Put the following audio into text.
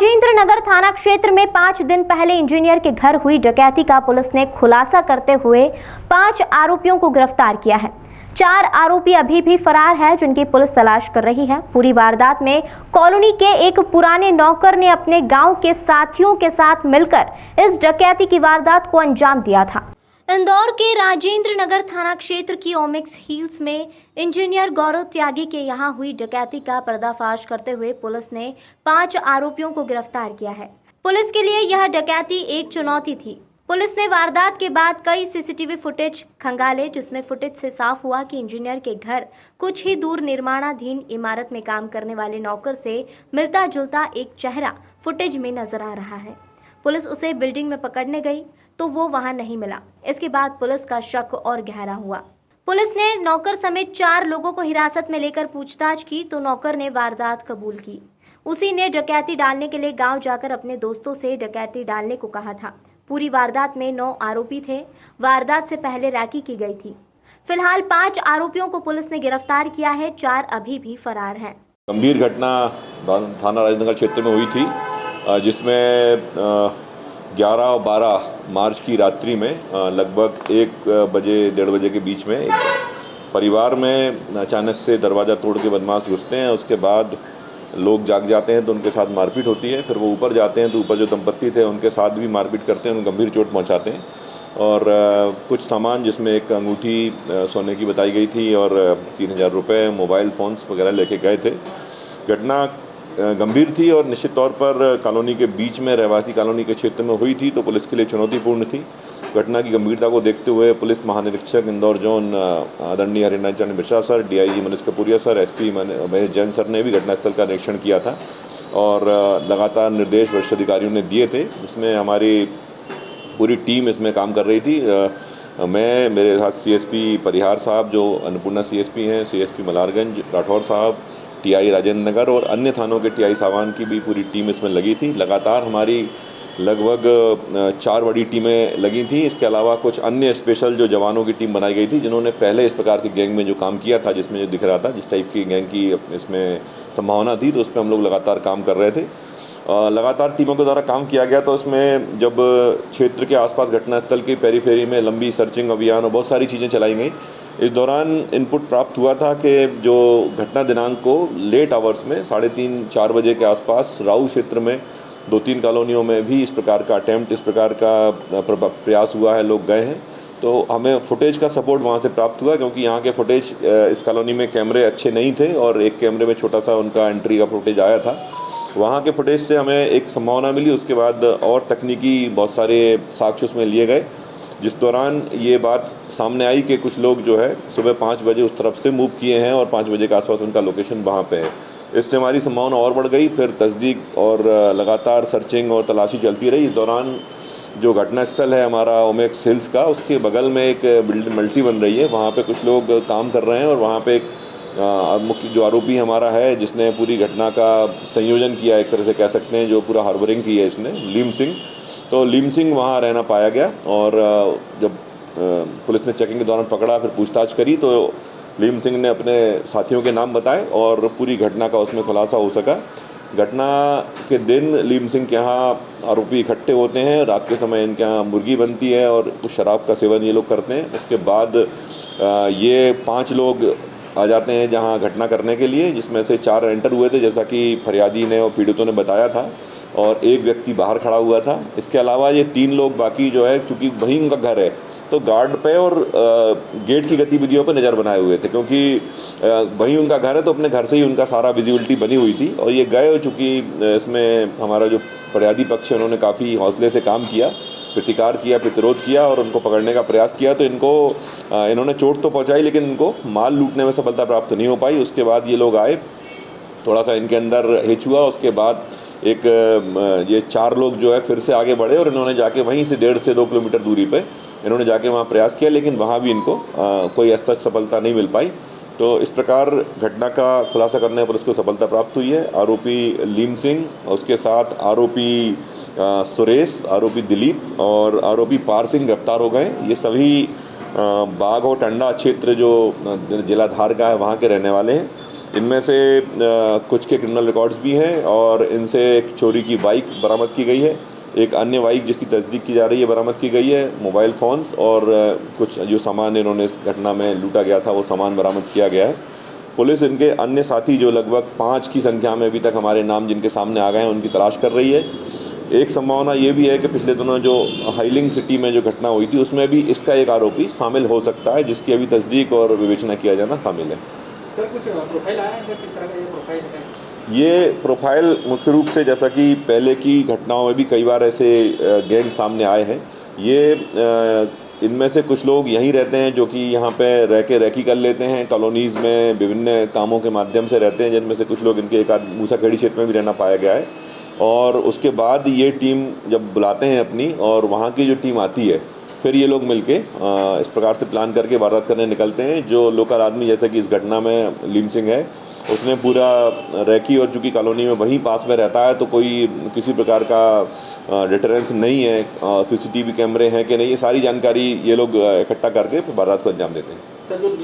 राजेंद्र नगर थाना क्षेत्र में 5 दिन पहले इंजीनियर के घर हुई डकैती का पुलिस ने खुलासा करते हुए 5 आरोपियों को गिरफ्तार किया है। 4 आरोपी अभी भी फरार है, जिनकी पुलिस तलाश कर रही है। पूरी वारदात में कॉलोनी के एक पुराने नौकर ने अपने गांव के साथियों के साथ मिलकर इस डकैती की वारदात को अंजाम दिया था। इंदौर के राजेंद्र नगर थाना क्षेत्र की ओमिक्स हिल्स में इंजीनियर गौरव त्यागी के यहां हुई डकैती का पर्दाफाश करते हुए पुलिस ने 5 आरोपियों को गिरफ्तार किया है। पुलिस के लिए यह डकैती एक चुनौती थी। पुलिस ने वारदात के बाद कई सीसीटीवी फुटेज खंगाले, जिसमें फुटेज से साफ हुआ कि इंजीनियर के घर कुछ ही दूर निर्माणाधीन इमारत में काम करने वाले नौकर से मिलता जुलता एक चेहरा फुटेज में नजर आ रहा है। पुलिस उसे बिल्डिंग में पकड़ने गई तो वो वहां नहीं मिला। इसके बाद पुलिस का शक और गहरा हुआ। पुलिस ने नौकर समेत 4 लोगों को हिरासत में लेकर पूछताछ की तो नौकर ने वारदात कबूल की। उसी ने डकैती डालने के लिए गांव जाकर अपने दोस्तों से डकैती डालने को कहा था। पूरी वारदात में 9 आरोपी थे। वारदात से पहले रैकी की गई थी। फिलहाल 5 आरोपियों को पुलिस ने गिरफ्तार किया है। 4 अभी भी फरार हैं। गंभीर घटना थाना राजेंद्र नगर क्षेत्र में हुई थी, जिसमें 11 और 12 मार्च की रात्रि में लगभग 1 बजे 1:30 बजे के बीच में एक परिवार में अचानक से दरवाज़ा तोड़ के बदमाश घुसते हैं। उसके बाद लोग जाग जाते हैं तो उनके साथ मारपीट होती है। फिर वो ऊपर जाते हैं तो ऊपर जो दंपत्ति थे उनके साथ भी मारपीट करते हैं, उन्हें गंभीर चोट पहुंचाते हैं। और कुछ सामान, जिसमें एक अंगूठी सोने की बताई गई थी और 3000 रुपये, मोबाइल फ़ोन्स वगैरह लेके गए थे। घटना गंभीर थी और निश्चित तौर पर कॉलोनी के बीच में, रहवासी कॉलोनी के क्षेत्र में हुई थी, तो पुलिस के लिए चुनौतीपूर्ण थी। घटना की गंभीरता को देखते हुए पुलिस महानिरीक्षक इंदौर जोन आदरणीय हरिनारायण चरण Mishra sir, DIG Manish Kapuria sir, SP Mahesh Jain sir ने भी घटनास्थल का निरीक्षण किया था और लगातार निर्देश वरिष्ठ अधिकारियों ने दिए थे, जिसमें हमारी पूरी टीम इसमें काम कर रही थी। मैं, मेरे साथ सीएसपी परिहार साहब जो अन्नपूर्णा सीएसपी हैं, सीएसपी मलारगंज राठौर साहब, टीआई राजेंद्र नगर और अन्य थानों के टीआई सावान की भी पूरी टीम इसमें लगी थी। लगातार हमारी लगभग 4 बड़ी टीमें लगी थी। इसके अलावा कुछ अन्य स्पेशल जो जवानों की टीम बनाई गई थी, जिन्होंने पहले इस प्रकार की गैंग में जो काम किया था, जिसमें जो दिख रहा था जिस टाइप की गैंग की इसमें संभावना थी, तो उस पर हम लोग लगातार काम कर रहे थे। लगातार टीमों के द्वारा काम किया गया। तो उसमें जब क्षेत्र के आसपास घटनास्थल की पेरीफेरी में लंबी सर्चिंग अभियान और बहुत सारी चीज़ें चलाई गई। इस दौरान इनपुट प्राप्त हुआ था कि जो घटना दिनांक को लेट आवर्स में 3:30-4 बजे के आसपास राऊ क्षेत्र में 2-3 कॉलोनियों में भी इस प्रकार का अटैम्प्ट, इस प्रकार का प्रयास हुआ है, लोग गए हैं। तो हमें फुटेज का सपोर्ट वहाँ से प्राप्त हुआ, क्योंकि यहाँ के फुटेज, इस कॉलोनी में कैमरे अच्छे नहीं थे और एक कैमरे में छोटा सा उनका एंट्री का फुटेज आया था। वहाँ के फुटेज से हमें एक संभावना मिली। उसके बाद और तकनीकी बहुत सारे साक्ष्य उसमें लिए गए, जिस दौरान ये बात सामने आई कि कुछ लोग जो है सुबह 5 बजे उस तरफ से मूव किए हैं और 5 बजे के आसपास उनका लोकेशन वहाँ पे है। इससे हमारी संभावना और बढ़ गई। फिर तस्दीक और लगातार सर्चिंग और तलाशी चलती रही। इस दौरान जो घटनास्थल है हमारा ओमिक्स हिल्स का, उसके बगल में एक बिल्डिंग मल्टी बन रही है, वहाँ पे कुछ लोग काम कर रहे हैं और वहाँ पे एक मुख्य जो आरोपी हमारा है, जिसने पूरी घटना का संयोजन किया, एक तरह से कह सकते हैं, जो पूरा हार्बरिंग की है इसने, लीम सिंह। तो लीम सिंह वहाँ रहना पाया गया और जब पुलिस ने चेकिंग के दौरान पकड़ा, फिर पूछताछ करी, तो लीम सिंह ने अपने साथियों के नाम बताए और पूरी घटना का उसमें खुलासा हो सका। घटना के दिन लीम सिंह के यहाँ आरोपी इकट्ठे होते हैं। रात के समय इनके यहाँ मुर्गी बनती है और कुछ शराब का सेवन ये लोग करते हैं। उसके बाद ये 5 लोग आ जाते हैं जहाँ घटना करने के लिए, जिसमें से 4 एंटर हुए थे, जैसा कि फरियादी ने और पीड़ितों ने बताया था, और एक व्यक्ति बाहर खड़ा हुआ था। इसके अलावा ये 3 लोग बाकी जो है, चूँकि वहीं उनका घर है, तो गार्ड पे और गेट की गतिविधियों पे नज़र बनाए हुए थे, क्योंकि वहीं उनका घर है, तो अपने घर से ही उनका सारा विजिबिलिटी बनी हुई थी। और ये गए, चूँकि इसमें हमारा जो फरियादी पक्ष है उन्होंने काफ़ी हौसले से काम किया, प्रतिकार किया, प्रतिरोध किया और उनको पकड़ने का प्रयास किया। तो इन्होंने चोट तो पहुँचाई, लेकिन इनको माल लूटने में सफलता प्राप्त नहीं हो पाई। उसके बाद ये लोग आए, थोड़ा सा इनके अंदर हिच हुआ। उसके बाद ये 4 लोग जो है फिर से आगे बढ़े और इन्होंने जाके वहीं से 1.5 से 2 किलोमीटर दूरी पे इन्होंने जाके वहाँ प्रयास किया, लेकिन वहाँ भी इनको कोई ऐसा सफलता नहीं मिल पाई। तो इस प्रकार घटना का खुलासा करने पर उसको सफलता प्राप्त हुई है। आरोपी लीम सिंह, उसके साथ आरोपी सुरेश, आरोपी दिलीप और आरोपी पार सिंह गिरफ्तार हो गए। ये सभी बाघ और टंडा क्षेत्र जो जिला धार का है वहाँ के रहने वाले हैं। इनमें से कुछ के क्रिमिनल रिकॉर्ड्स भी हैं और इनसे एक चोरी की बाइक बरामद की गई है। एक अन्य बाइक जिसकी तस्दीक की जा रही है बरामद की गई है। मोबाइल फ़ोन्स और कुछ जो सामान इन्होंने इस घटना में लूटा गया था वो सामान बरामद किया गया है। पुलिस इनके अन्य साथी जो लगभग 5 की संख्या में अभी तक हमारे नाम जिनके सामने आ गए हैं उनकी तलाश कर रही है। एक संभावना ये भी है कि पिछले दिनों जो हाइलिंग सिटी में जो घटना हुई थी उसमें भी इसका एक आरोपी शामिल हो सकता है, जिसकी अभी तस्दीक और विवेचना किया जाना शामिल है। सर कुछ प्रोफाइल आया है, किस तरह का ये प्रोफाइल है? ये प्रोफाइल मुख्य रूप से जैसा कि पहले की घटनाओं में भी कई बार ऐसे गैंग सामने आए हैं। ये इनमें से कुछ लोग यहीं रहते हैं जो कि यहाँ पे रह के रैकी कर लेते हैं, कॉलोनीज़ में विभिन्न कामों के माध्यम से रहते हैं, जिनमें से कुछ लोग इनके एक आध मूसाखेड़ी क्षेत्र में भी रहना पाया गया है। और उसके बाद ये टीम जब बुलाते हैं अपनी और वहाँ की जो टीम आती है फिर ये लोग मिलके इस प्रकार से प्लान करके वारदात करने निकलते हैं। जो लोकल आदमी जैसे कि इस घटना में लीम सिंह है उसने पूरा रैकी और चूँकि कॉलोनी में वहीं पास में रहता है तो कोई किसी प्रकार का डिटरेंस नहीं है, सीसीटीवी कैमरे हैं कि नहीं, ये सारी जानकारी ये लोग इकट्ठा करके वारदात को अंजाम देते हैं। सर जो